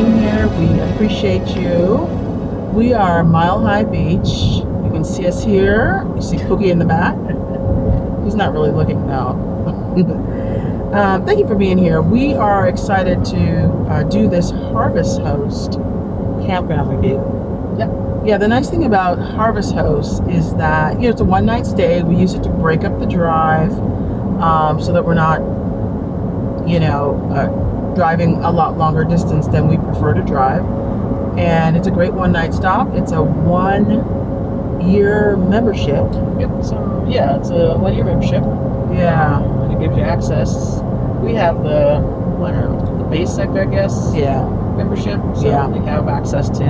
being here. We appreciate you. We are Mile High Beach. You can see us here. You see Cookie in the back. He's not really looking now. Thank you for being here. We are excited to do this Harvest Host campground review. Yeah, the nice thing about Harvest Host is that, it's a one-night stay. We use it to break up the drive so that we're not, driving a lot longer distance than we prefer to drive. And it's a great one-night stop. It's a 1-year membership. It's a 1-year membership. Yeah. And it gives you access. We have the basic, I guess. Yeah. Membership. So they have access to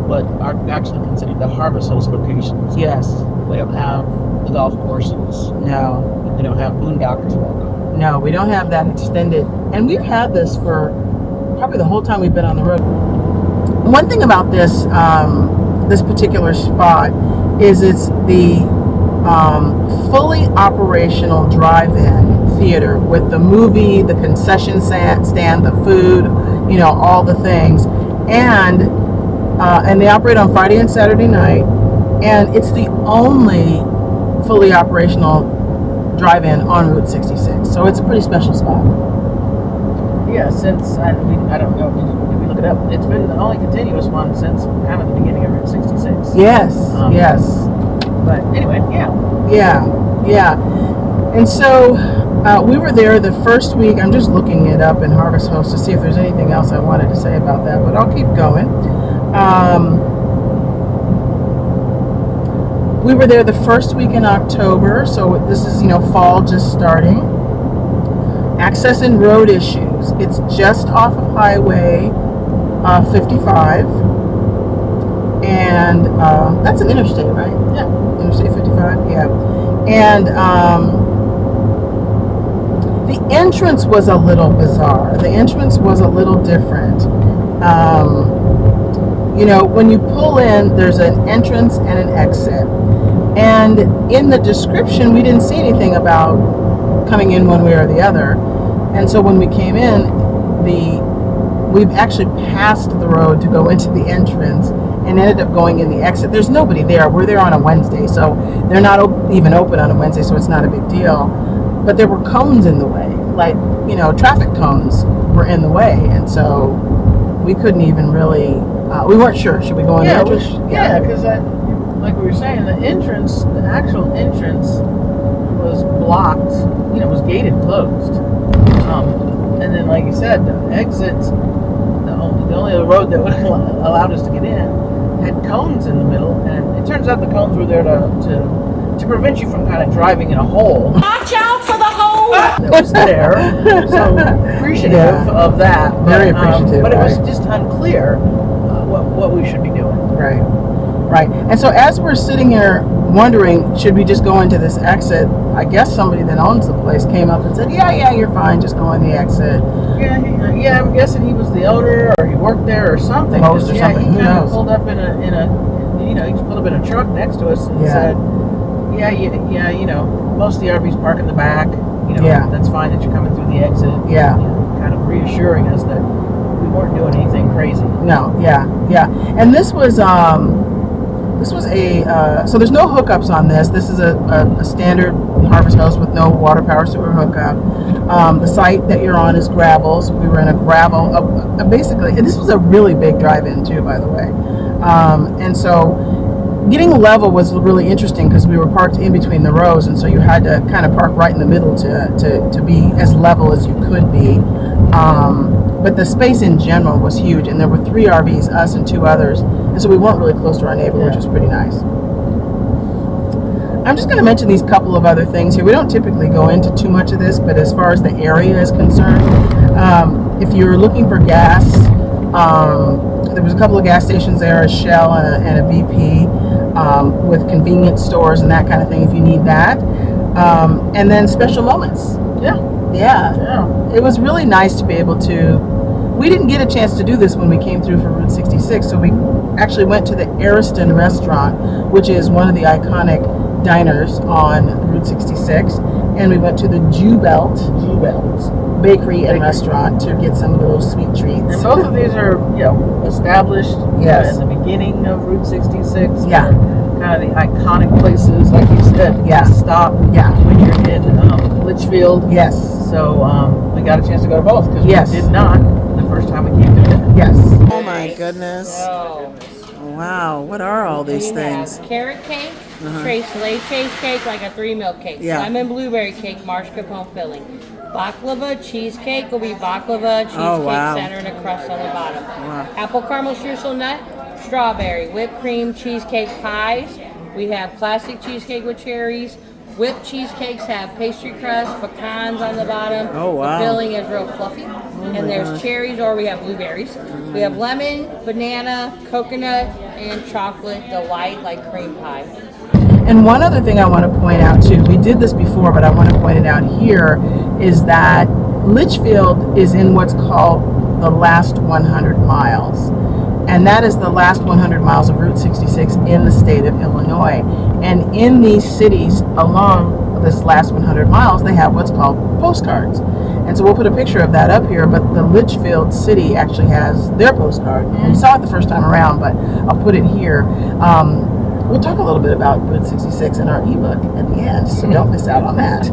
what are actually considered the Harvest Host locations. Yes. They don't have the golf courses. No. They don't have boondockers welcome. No, we don't have that extended. And we've had this for probably the whole time we've been on the road. One thing about this this particular spot is it's the fully operational drive-in theater with the movie, the concession stand, the food, all the things. And they operate on Friday and Saturday night. And it's the only fully operational drive-in on Route 66. So it's a pretty special spot. Yeah, since, I don't know, did we look it up? It's been the only continuous one since kind of the beginning of Route 66. Yes, yes. But anyway, Yeah. And so we were there the first week. I'm just looking it up in Harvest Host to see if there's anything else I wanted to say about that, but I'll keep going. We were there the first week in October, so this is, fall just starting. Access and road issues. It's just off of Highway 55. And that's an interstate, right? Yeah. Interstate 55, yeah. And the entrance was a little bizarre. The entrance was a little different. When you pull in, there's an entrance and an exit. And in the description, we didn't see anything about coming in one way or the other. And so when we came in, we've actually passed the road to go into the entrance and ended up going in the exit. There's nobody there. We're there on a Wednesday, so they're not even open on a Wednesday, so it's not a big deal. But there were cones in the way, like, traffic cones were in the way. And so we couldn't even really, we weren't sure. Should we go in the entrance? Yeah, because like we were saying, the actual entrance was blocked, was gated closed. And then, like you said, the exit, the only other road that would have allowed us to get in had cones in the middle, and it turns out the cones were there to prevent you from kind of driving in a hole. Watch out for the hole! That was there. So appreciative of that. Very appreciative. But it was just unclear what we should be doing. Right. And so as we're sitting here wondering, should we just go into this exit? I guess somebody that owns the place came up and said, yeah, you're fine, just go in the exit. Yeah, I'm guessing he was the owner, or he worked there, or something. Host or something. He kind of pulled up in a he just pulled up in a truck next to us and said, most of the RVs park in the back. That's fine that you're coming through the exit. Yeah. Kind of reassuring us that we weren't doing anything crazy. No, yeah. And this was a so there's no hookups on this. This is a standard Harvest Host with no water, power, sewer hookup. The site that you're on is gravel, so we were in a gravel. Basically, this was a really big drive-in too, by the way. And so getting level was really interesting because we were parked in between the rows, and so you had to kind of park right in the middle to be as level as you could be. But the space in general was huge, and there were 3 RVs, us and 2 others, and so we weren't really close to our neighbor, which was pretty nice. I'm just going to mention these couple of other things here. We don't typically go into too much of this, but as far as the area is concerned, if you're looking for gas, there was a couple of gas stations there, a Shell and a BP, with convenience stores and that kind of thing if you need that. And then special moments. Yeah. It was really nice to be able to. We didn't get a chance to do this when we came through for Route 66, so we actually went to the Ariston restaurant, which is one of the iconic diners on Route 66, and we went to the Jew Belt Bakery and Restaurant to get some of those sweet treats. And both of these are, established Yes. in the beginning of Route 66. Yeah. Kind of the iconic places, like you said, Yeah. to stop Yeah. when you're in Litchfield. Yes. So we got a chance to go to both because Yes. we did not the first time we came to dinner. Yes. Oh my goodness. So, Wow. What are all these we things? have carrot cake, Tres leches cake, like a 3 milk cake, Yeah. lemon blueberry cake, mascarpone filling, baklava cheesecake will be baklava cheesecake Oh, wow. center and a crust on the bottom. Wow. Apple caramel streusel nut, strawberry, whipped cream cheesecake pies. We have classic cheesecake with cherries. Whipped cheesecakes have pastry crust, pecans on the bottom. Oh, wow. The filling is real fluffy. And there's cherries, or we have blueberries. We have lemon, banana, coconut, and chocolate delight like cream pie. And one other thing I want to point out too, we did this before, but I want to point it out here, is that Litchfield is in what's called the last 100 miles. And that is the last 100 miles of Route 66 in the state of Illinois. And in these cities along this last 100 miles, they have what's called postcards. And so we'll put a picture of that up here, but the Litchfield city actually has their postcard. We saw it the first time around, but I'll put it here. We'll talk a little bit about Route 66 in our ebook at the end, so don't miss out on that.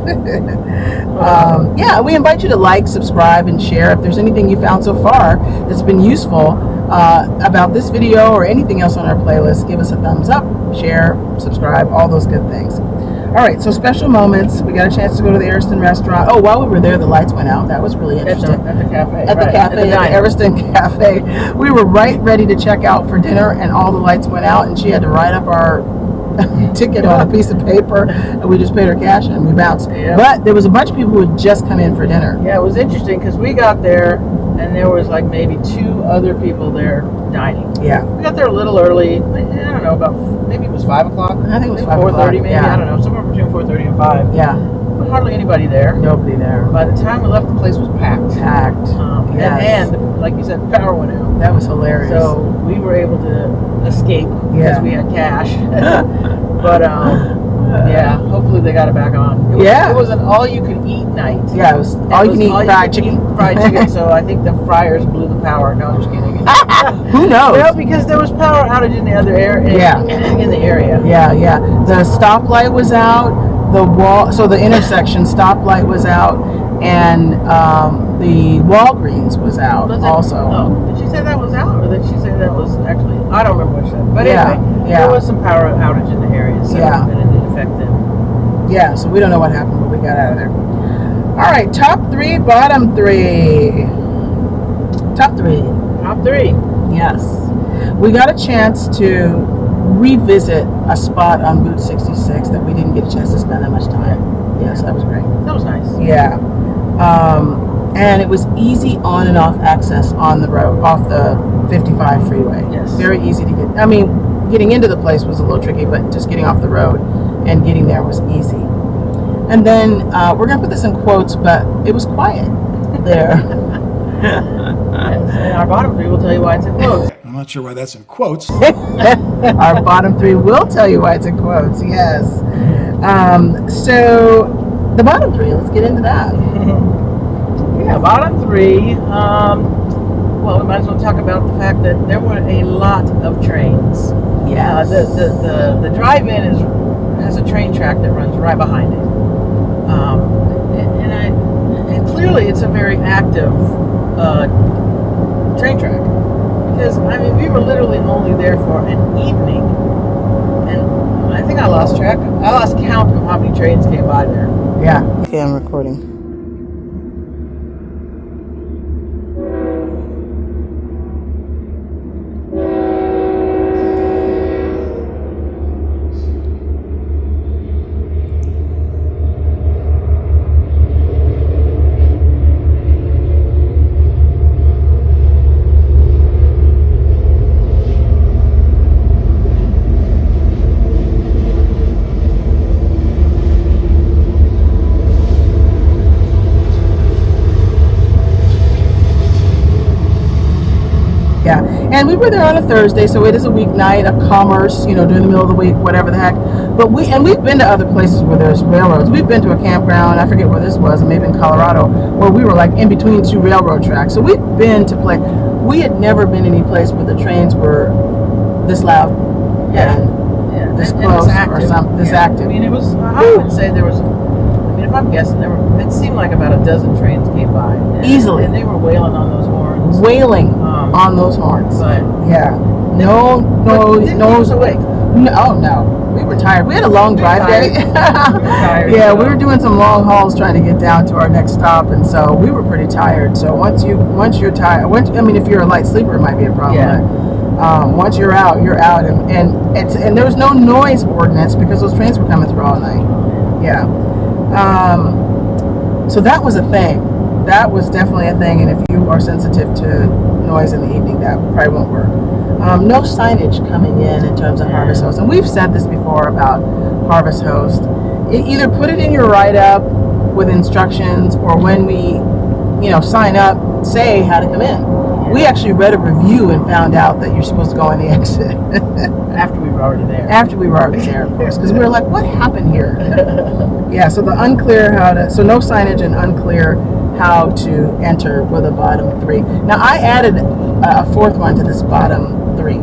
Yeah, we invite you to like, subscribe, and share. If there's anything you found so far that's been useful about this video or anything else on our playlist, give us a thumbs up, share, subscribe, all those good things. All right, so special moments. We got a chance to go to the Ariston restaurant. Oh, while we were there, the lights went out. That was really interesting. At the cafe. At the cafe, at the Ariston Cafe. We were right ready to check out for dinner, and all the lights went out, and she had to write up our ticket on a piece of paper, and we just paid her cash and we bounced. Yeah. But there was a bunch of people who had just come in for dinner. Yeah, it was interesting because we got there and there was like maybe 2 other people there dining. Yeah. We got there a little early. I don't know, about maybe it was 5 o'clock. I think it was 5 4:30 o'clock, maybe. yeah. I don't know, somewhere between 4:30 and 5. Yeah. But hardly anybody there. Nobody there. By the time we left, the place was packed. Packed. Yes. And like you said, the power went out. That was hilarious. So we were able to escape because Yeah. we had cash. But yeah, hopefully they got it back on. It was an all-you-could-eat night. Yeah, it was all you can eat fried chicken. Fried chicken. So I think the fryers blew the power. No, I'm just kidding. Who knows? Well, because there was power outage in the other area. Yeah. In the area. Yeah, yeah. The stoplight was out. The wall, so the intersection stoplight was out, and the Walgreens was out also. Oh, did she say that was out, or did she say that was actually? I don't remember what she said. But Yeah, anyway, yeah. there was some power outage in the area, so Yeah. and it did affect them. Yeah, so we don't know what happened, but we got out of there. All right, top 3, bottom 3. Top 3. Top 3. Yes. We got a chance to revisit a spot on Route 66 that we didn't get a chance to spend that much time. Yes, that was great. That was nice. Yeah. And it was easy on and off access on the road, off the 55 freeway. Yes. Very easy to get. I mean, getting into the place was a little tricky, but just getting off the road and getting there was easy. And then we're going to put this in quotes, but it was quiet there. Yes. And our bottom 3 will tell you why it's in quotes. I'm not sure why that's in quotes. Our bottom 3 will tell you why it's in quotes, yes. So the bottom 3, let's get into that. Yeah, bottom 3. Well, we might as well talk about the fact that there were a lot of trains. Yes. The drive-in has a train track that runs right behind it. And clearly it's a very active train track. Because, I mean, we were literally only there for an evening. And I think I lost count of how many trains came by there. Yeah. Okay, I'm recording. Yeah, and we were there on a Thursday, so it is a weeknight, a commerce, during the middle of the week, whatever the heck. we've been to other places where there's railroads. We've been to a campground, I forget where this was, maybe in Colorado, where we were like in between two railroad tracks. So we've been to we had never been any place where the trains were this loud and this close or this active. I mean, it was, I would say there was, I mean, if I'm guessing, it seemed like about a dozen trains came by. Easily. And they were wailing on those horns. Wailing on those horns. But yeah. No. Awake. No. We were tired. We had a long drive day. Yeah, we were doing some long hauls trying to get down to our next stop, and so we were pretty tired. So once you're tired, I mean, if you're a light sleeper, it might be a problem. Yeah. But, once you're out, and there was no noise ordinance because those trains were coming through all night. Yeah. So that was a thing. That was definitely a thing, and if you are sensitive to noise in the evening, that probably won't work. No signage coming in terms of Harvest Host, and we've said this before about Harvest Host. Either put it in your write-up with instructions, or when we, sign up, say how to come in. We actually read a review and found out that you're supposed to go on the exit. After we were already there. After we were already there, of course, because we were like, what happened here? Yeah, so no signage and unclear how to enter with a bottom 3. Now I added a fourth one to this bottom 3.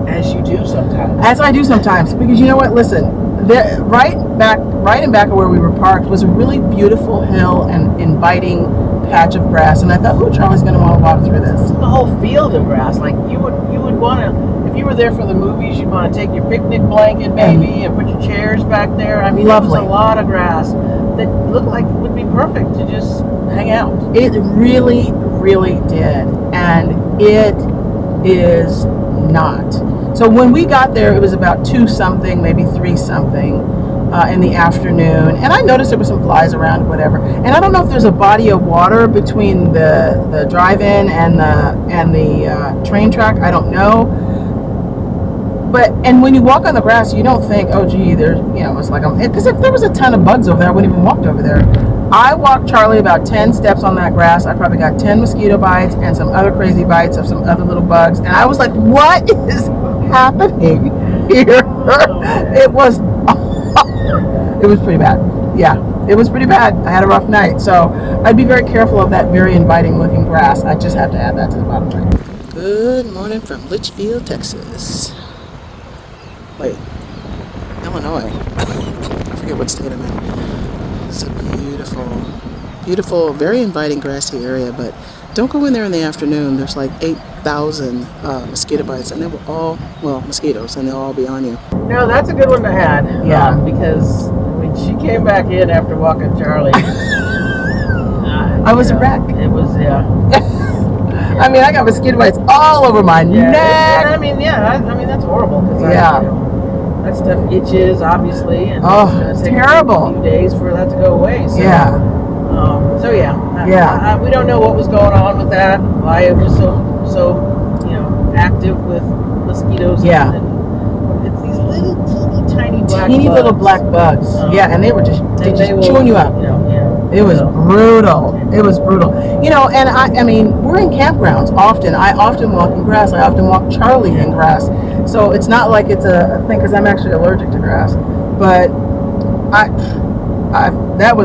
As you do sometimes. As I do sometimes, because you know what? Listen, right in back of where we were parked was a really beautiful hill and inviting patch of grass, and I thought, Charlie's going to want to walk through this. The whole field of grass, like you would want to. If you were there for the movies, you'd want to take your picnic blanket, maybe, and put your chairs back there. I mean, lovely. There was a lot of grass that looked like it would be perfect to just hang out. It really, really did, and it is not. So when we got there, it was about 2-something, maybe 3-something in the afternoon, and I noticed there were some flies around, whatever. And I don't know if there's a body of water between the drive-in and the train track. I don't know. And when you walk on the grass, you don't think, oh gee, there's, it's like, because if there was a ton of bugs over there, I wouldn't even walked over there. I walked Charlie about 10 steps on that grass. I probably got 10 mosquito bites and some other crazy bites of some other little bugs. And I was like, what is happening here? It was pretty bad. Yeah, it was pretty bad. I had a rough night. So I'd be very careful of that very inviting looking grass. I just have to add that to the bottom line. Good morning from Litchfield, Texas. Wait, Illinois. I forget what state I'm in. It's a beautiful, very inviting grassy area, but don't go in there in the afternoon. There's like 8,000 mosquito bites, and they will all, mosquitoes, and they'll all be on you. No, that's a good one to add. Yeah. Because when she came back in after walking Charlie, I was a wreck. It was, yeah. I mean, I got mosquito bites all over my neck. I mean, that's horrible. Cause that stuff itches, obviously, and it's going to take terrible. a few days for that to go away. So, yeah. We don't know what was going on with that. Why it was so active with mosquitoes. Yeah. And it's these little tiny black teeny bugs. little black bugs. And they were just chewing you up. It was brutal. It was brutal. And I mean, we're in campgrounds often. I often walk in grass. I often walk Charlie in grass. So it's not like it's a thing, because I'm actually allergic to grass. But that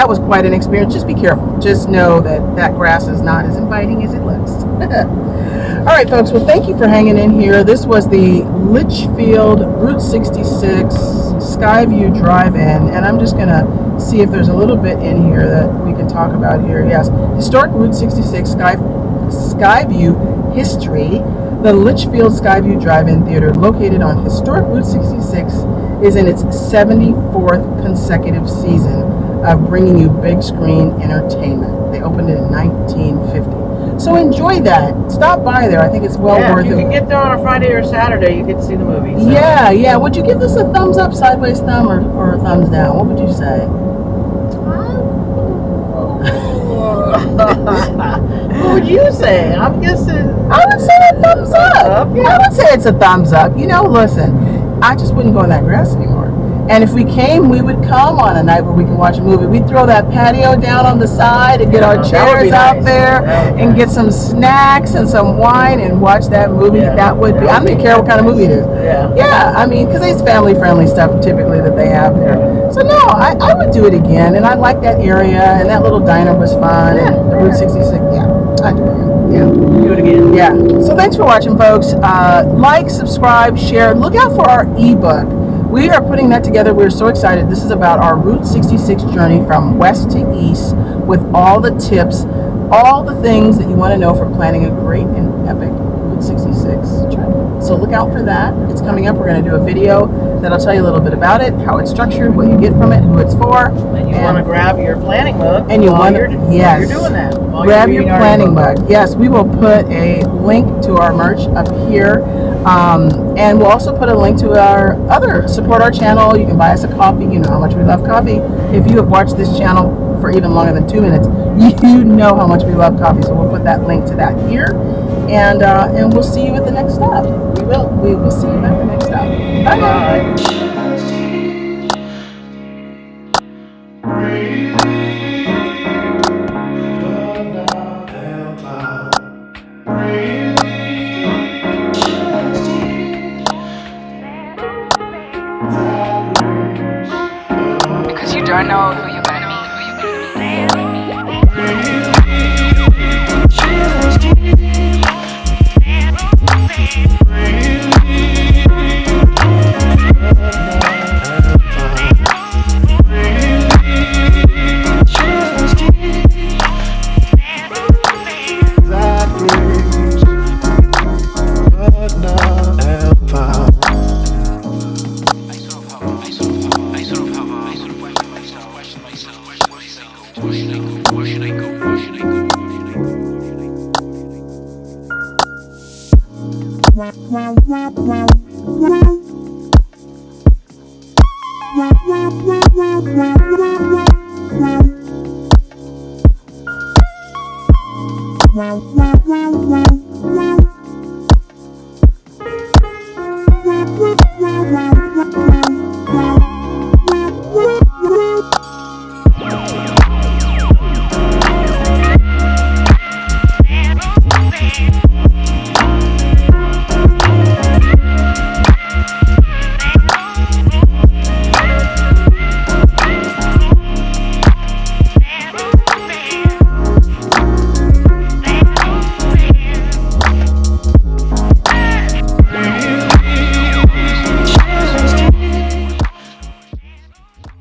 was quite an experience. Just be careful. Just know that grass is not as inviting as it looks. All right, folks. Well, thank you for hanging in here. This was the Litchfield Route 66 Skyview Drive-In, and I'm just gonna see if there's a little bit in here that we can talk about here. Yes, historic Route 66 Skyview history. The Litchfield Skyview Drive-In Theater, located on historic Route 66, is in its 74th consecutive season of bringing you big screen entertainment. They opened it in 1950. So enjoy that. Stop by there. I think it's well worth it. If you can get there on a Friday or Saturday, you get to see the movie. So. Yeah. Would you give this a thumbs up, sideways thumb, or a thumbs down? What would you say? What would you say? I'm guessing. I would say a thumbs up. Yeah. I would say it's a thumbs up. Listen, I just wouldn't go in that grass anymore. And if we came, we would come on a night where we can watch a movie. We'd throw that patio down on the side and get our That would chairs be out nice. there That would be and nice. get some snacks and some wine and watch that movie. Yeah. That would be, I don't even care what kind of movie it is. Yeah. Yeah, I mean, because it's family-friendly stuff typically that they have there. So no, I would do it again, and I like that area, and that little diner was fun, and the Route 66, yeah, I'd do it again. Yeah. Do it again. Yeah. So thanks for watching, folks. Like, subscribe, share. Look out for our ebook. We are putting that together. We're so excited. This is about our Route 66 journey from west to east with all the tips, all the things that you want to know for planning a great and epic Route 66 journey. So look out for that. It's coming up. We're going to do a video that'll tell you a little bit about it, how it's structured, what you get from it, who it's for. And you want to grab your planning mug. And you while want to, you're yes. You're doing that. While Grab you're your reading our planning ebook. mug. Yes, we will put a link to our merch up here. And we'll also put a link to our other, support our channel. You can buy us a coffee. You know how much we love coffee. If you have watched this channel for even longer than 2 minutes, you know how much we love coffee. So we'll put that link to that here. And we'll see you at the next stop. We will see you at the next stop. Bye. Bye. Because you don't know who you're gonna meet. Wow.